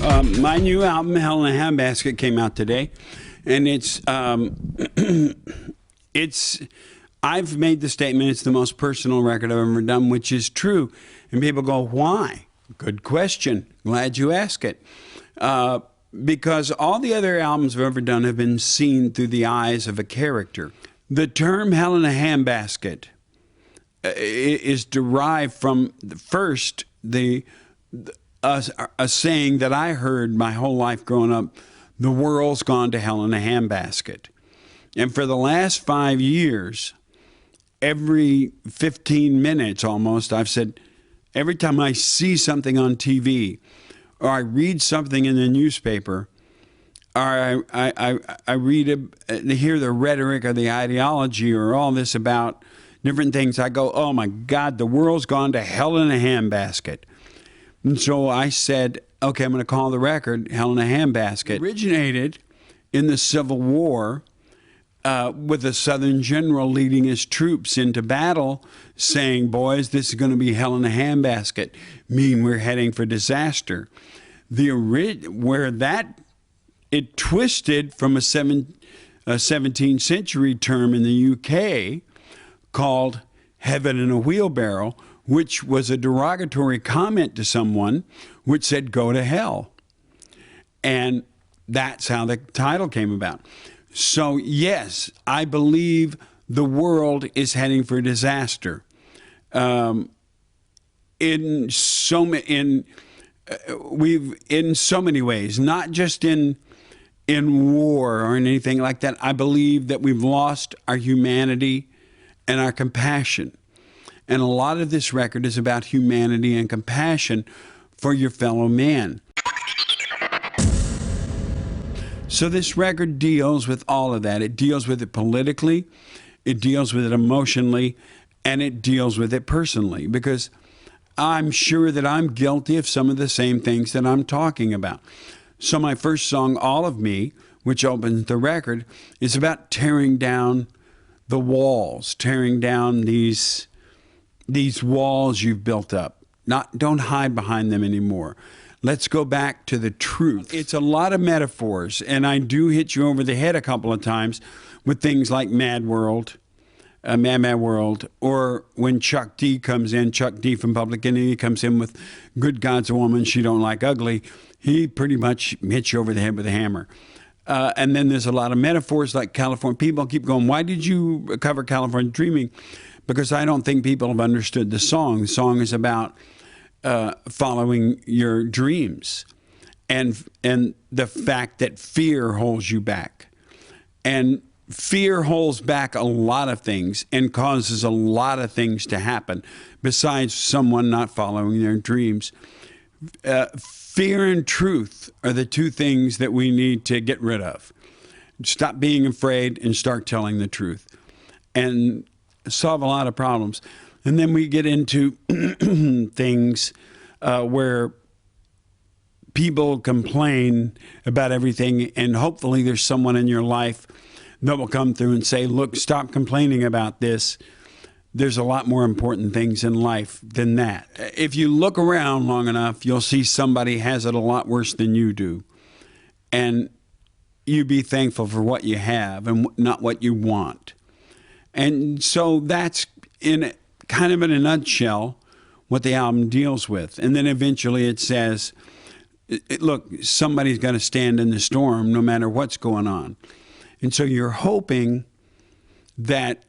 My new album, Hell in a Handbasket, came out today, and I've made the statement it's the most personal record I've ever done, which is true. And people go, why? Good question. Glad you asked it. Because all the other albums I've ever done have been seen through the eyes of a character. The term Hell in a Handbasket is derived from a saying that I heard my whole life growing up: the world's gone to hell in a handbasket. And for the last 5 years, every 15 minutes almost, I've said, every time I see something on TV or I read something in the newspaper, or I hear the rhetoric or the ideology or all this about different things, I go, oh my God, the world's gone to hell in a handbasket. And so I said, okay, I'm going to call the record Hell in a Handbasket. It originated in the Civil War with a Southern general leading his troops into battle saying, boys, this is going to be hell in a handbasket, meaning we're heading for disaster. It twisted from a 17th century term in the UK called heaven in a wheelbarrow, which was a derogatory comment to someone, which said, go to hell. And that's how the title came about. So, yes, I believe the world is heading for disaster. In so many ways, not just in war or in anything like that. I believe that we've lost our humanity and our compassion. And a lot of this record is about humanity and compassion for your fellow man. So this record deals with all of that. It deals with it politically, it deals with it emotionally, and it deals with it personally, because I'm sure that I'm guilty of some of the same things that I'm talking about. So my first song, All of Me, which opens the record, is about tearing down the walls, tearing down these walls you've built up. Don't hide behind them anymore. Let's go back to the truth. It's a lot of metaphors, and I do hit you over the head a couple of times with things like Mad World, or when Chuck D comes in, Chuck D from Public Enemy comes in with Good God's a Woman, She Don't Like Ugly. He pretty much hits you over the head with a hammer. And then there's a lot of metaphors like California. People keep going, why did you cover California Dreaming? Because I don't think people have understood the song. The song is about following your dreams and the fact that fear holds you back. And fear holds back a lot of things and causes a lot of things to happen besides someone not following their dreams. Fear and truth are the two things that we need to get rid of. Stop being afraid and start telling the truth and solve a lot of problems. And then we get into things where people complain about everything, and hopefully there's someone in your life that will come through and say, look, stop complaining about this. There's a lot more important things in life than that. If you look around long enough, you'll see somebody has it a lot worse than you do. And you be thankful for what you have and not what you want. And so that's kind of in a nutshell what the album deals with. And then eventually it says, look, somebody's got to stand in the storm no matter what's going on. And so you're hoping that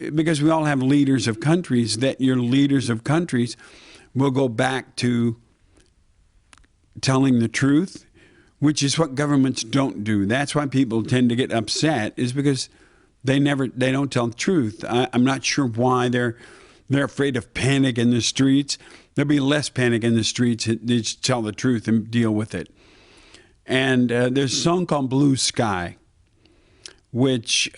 because we all have leaders of countries, that your leaders of countries will go back to telling the truth, which is what governments don't do. That's why people tend to get upset, is because they don't tell the truth. I'm not sure why they're afraid of panic in the streets. There'll be less panic in the streets. They just tell the truth and deal with it. And there's a song called Blue Sky, which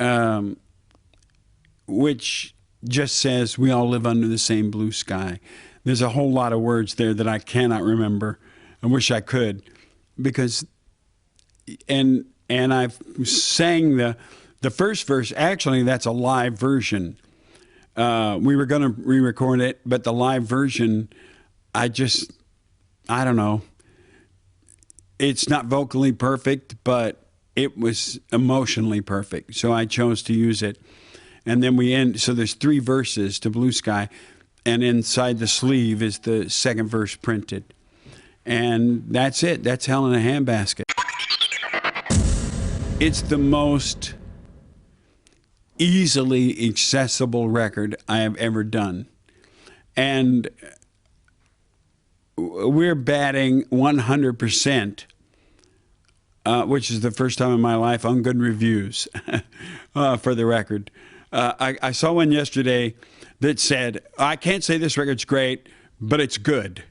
just says we all live under the same blue sky. There's a whole lot of words there that I cannot remember. I wish I could, because and I've sang the first verse. Actually, that's a live version. We were going to re-record it, but the live version, I just I don't know. It's not vocally perfect, but it was emotionally perfect. So I chose to use it. And then we end. So there's 3 verses to Blue Sky, and inside the sleeve is the second verse printed. And that's it. That's Hell in a Handbasket. It's the most easily accessible record I have ever done. And we're batting 100%, which is the first time in my life on good reviews for the record. I saw one yesterday that said, I can't say this record's great, but it's good.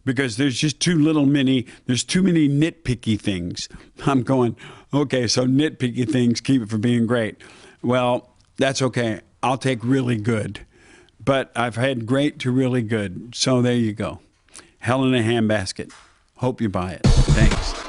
Because there's just there's too many nitpicky things. I'm going, okay, so nitpicky things keep it from being great. Well, that's okay. I'll take really good. But I've had great to really good. So there you go. Hell in a Handbasket. Hope you buy it. Thanks.